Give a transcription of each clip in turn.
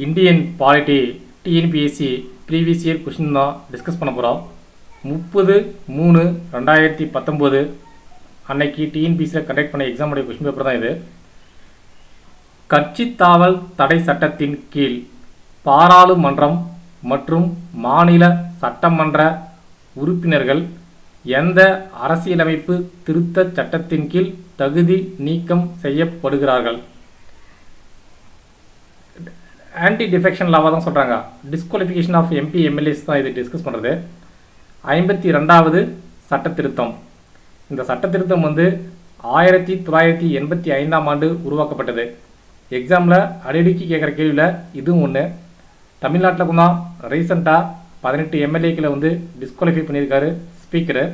Indian polity TNPSC previous year question தான் discuss பண்ண போகிறோம். 30/3/2019 அன்னைக்கு டிஎன்பிஎஸ்சியில் கண்டக்ட் பண்ண எக்ஸாமுடைய கொஷின் பேப்பர் தான் இது. கட்சி தாவல் தடை சட்டத்தின் கீழ் பாராளுமன்றம் மற்றும் மாநில சட்டமன்ற உறுப்பினர்கள் எந்த அரசியலமைப்பு திருத்த சட்டத்தின் கீழ் தகுதி நீக்கம் செய்யப்படுகிறார்கள்? ஆன்டி டிஃபெக்ஷன் லாவாக தான் சொல்கிறாங்க. டிஸ்குவாலிஃபிகேஷன் ஆஃப் எம்பி எம்எல்ஏஸ் தான் இது டிஸ்கஸ் பண்ணுறது. 52வது சட்ட திருத்தம். இந்த சட்ட திருத்தம் 1985ஆம் ஆண்டு உருவாக்கப்பட்டது. எக்ஸாமில் அடிக்கடி கேட்குற கேள்வியில் இதுவும் ஒன்று. தமிழ்நாட்டில் தான் ரீசெண்டாக 18 எம்எல்ஏக்களை டிஸ்குவாலிஃபை பண்ணியிருக்காரு ஸ்பீக்கரு.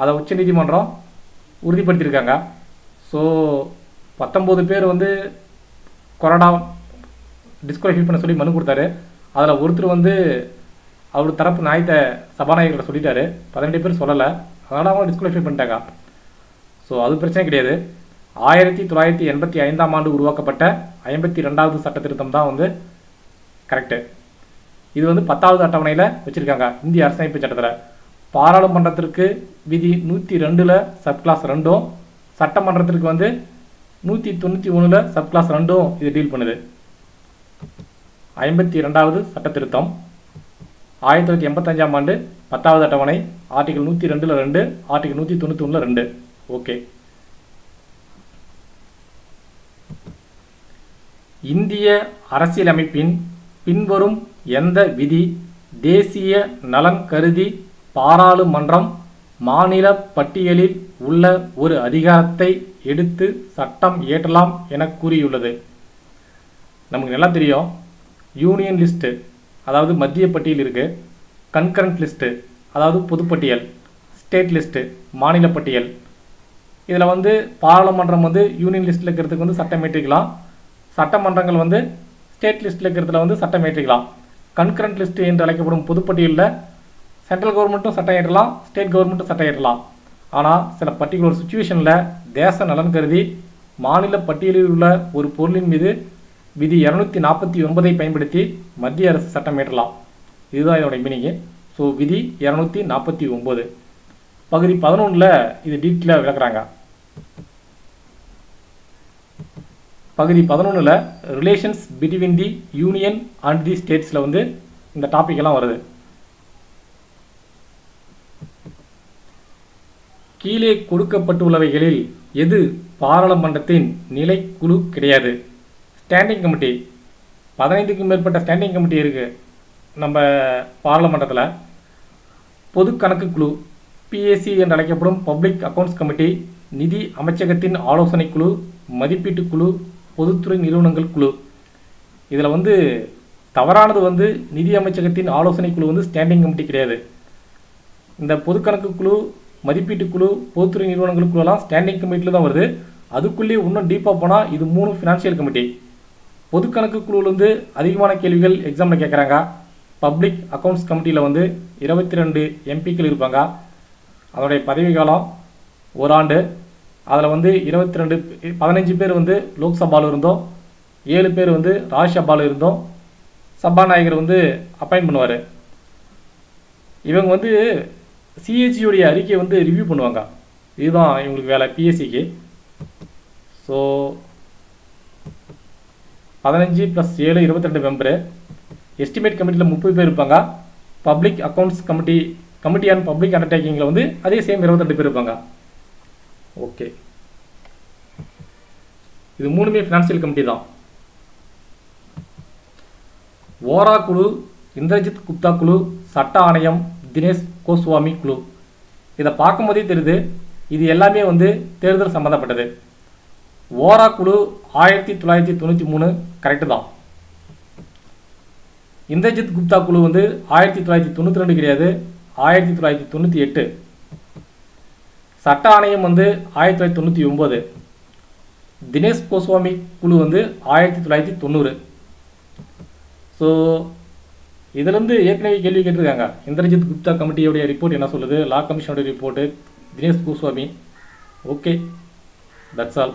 அதை உச்சநீதிமன்றம் உறுதிப்படுத்தியிருக்காங்க. ஸோ 19 பேர் கொரோனா டிஸ்குவாலிஃபை பண்ண சொல்லி மனு கொடுத்தாரு. அதில் ஒருத்தர் அவர் தரப்பு நியாயத்தை சபாநாயகர்கிட்ட சொல்லிட்டாரு. 18 பேர் சொல்லலை, அதனால் அவங்க டிஸ்குவாலிஃபை பண்ணிட்டாங்க. ஸோ அது பிரச்சனை கிடையாது. 1985ஆம் ஆண்டு உருவாக்கப்பட்ட 52வது சட்ட திருத்தம் தான் கரெக்டு. இது 10வது அட்டவணையில் வச்சுருக்காங்க இந்திய அரசமைப்பு சட்டத்தில். பாராளுமன்றத்திற்கு விதி 102ல் சப்கிளாஸ் 2ம், சட்டமன்றத்திற்கு 191ல் சப்கிளாஸ் 2ம் இது டீல் பண்ணுது. 52வது சட்ட திருத்தம் 1985ஆம் ஆண்டு 10வது அட்டவணை ஆர்டிகல் 102ல் 2, ஆர்டிகல் 191ல் 2. ஓகே. இந்திய அரசியலமைப்பின் பின்வரும் எந்த விதி தேசிய நலன் கருதி பாராளுமன்றம் மாநில பட்டியலில் உள்ள ஒரு அதிகாரத்தை எடுத்து சட்டம் இயற்றலாம் என கூறியுள்ளது? நமக்கு நல்லா தெரியும். யூனியன் லிஸ்ட்டு அதாவது மத்திய பட்டியல் இருக்குது, கன்கரண்ட் லிஸ்ட்டு அதாவது பொதுப்பட்டியல், ஸ்டேட் லிஸ்ட்டு மாநில பட்டியல். இதில் பாராளுமன்றம் யூனியன் லிஸ்ட்டில் இருக்கிறதுக்கு சட்டம் ஏற்றிக்கலாம், சட்டமன்றங்கள் ஸ்டேட் லிஸ்ட்டில் இருக்கிறதுல சட்டம் ஏற்றிக்கலாம். கன்கரண்ட் லிஸ்ட்டு என்று அழைக்கப்படும் பொதுப்பட்டியலில் சென்ட்ரல் கவர்மெண்ட்டும் சட்டம் ஏற்றலாம், ஸ்டேட் கவர்மெண்ட்டும் சட்டம் ஏற்றலாம். ஆனால் சில பர்டிகுலர் சுச்சுவேஷனில் தேச நலன் கருதி மாநில பட்டியலில் உள்ள ஒரு பொருளின் மீது விதி 249ஐ பயன்படுத்தி மத்திய அரசு சட்டம் ஏற்றலாம். இதுதான் இதோட மீனிங்கு. ஸோ விதி 249 பகுதி 11ல் இது டீட்டெயிலாக விளக்குறாங்க. பகுதி 11ல் relations between the union and the ஸ்டேட்ஸில் இந்த டாபிக் எல்லாம் வருது. கீழே கொடுக்கப்பட்டுள்ளவைகளில் எது பாராளுமன்றத்தின் நிலைக்குழு கிடையாது? Standing committee. 15க்கும் மேற்பட்ட ஸ்டாண்டிங் கமிட்டி இருக்குது நம்ம பாராளுமன்றத்தில். பொது கணக்கு குழு பிஎஸ்சி என்று அழைக்கப்படும் பப்ளிக் அக்கௌண்ட்ஸ் கமிட்டி, நிதி அமைச்சகத்தின் ஆலோசனை குழு, மதிப்பீட்டு குழு, பொதுத்துறை நிறுவனங்கள் குழு. இதில் தவறானது நிதி அமைச்சகத்தின் ஆலோசனை குழு ஸ்டாண்டிங் கமிட்டி கிடையாது. இந்த பொது கணக்கு குழு, மதிப்பீட்டு குழு, பொதுத்துறை நிறுவனங்கள் குழுலாம் ஸ்டாண்டிங் கமிட்டியில் தான் வருது. அதுக்குள்ளேயே இன்னும் டீப்பாக போனால் இது 3 ஃபினான்ஷியல் கமிட்டி. பொது கணக்கு குழுவிலேருந்து அதிகமான கேள்விகள் எக்ஸாமில் கேட்குறாங்க. பப்ளிக் அக்கௌண்ட்ஸ் கமிட்டியில் 22 எம்பிக்கள் இருப்பாங்க. அதனுடைய பதவி காலம் 1 ஆண்டு. அதில் 15 பேர் லோக்சபாவில் இருந்தோம், 7 பேர் ராஜ்யசபாவில் இருந்தோம். சபாநாயகர் அப்பாயின்ட் பண்ணுவார். இவங்க சிஏஜியோடைய அறிக்கையை ரிவ்யூ பண்ணுவாங்க. இதுதான் இவங்களுக்கு வேலை பிஎஸ்சிக்கு. So 15 + 7 22 member. எஸ்டிமேட் கமிட்டியில் 30 பேர் இருப்பாங்க. Public accounts committee on public அண்டர்டேக்கிங்கில் அதே சேம் 22 பேர் இருப்பாங்க. ஓகே. இது 3மே ஃபினான்ஷியல் கமிட்டி தான். ஓரா குழு, இந்திரஜித் குப்தா குழு, சட்ட ஆணையம், தினேஷ் கோஸ்வாமி குழு. இதை பார்க்கும்போதே தெரியுது இது எல்லாமே தேர்தல் சம்மந்தப்பட்டது. ஓரா குழு 1993 கரெக்டு தான். இந்திரஜித் குப்தா குழு 1992 கிடையாது, 1998. சட்ட ஆணையம் 1999. தினேஷ் கோஸ்வாமி குழு 1990. ஸோ இதிலிருந்து ஏற்கனவே கேள்வி கேட்டிருக்காங்க. இந்திரஜித் குப்தா கமிட்டியோடைய ரிப்போர்ட் என்ன சொல்லுது, லா கமிஷனுடைய report, Dinesh Goswami. Okay, that's all.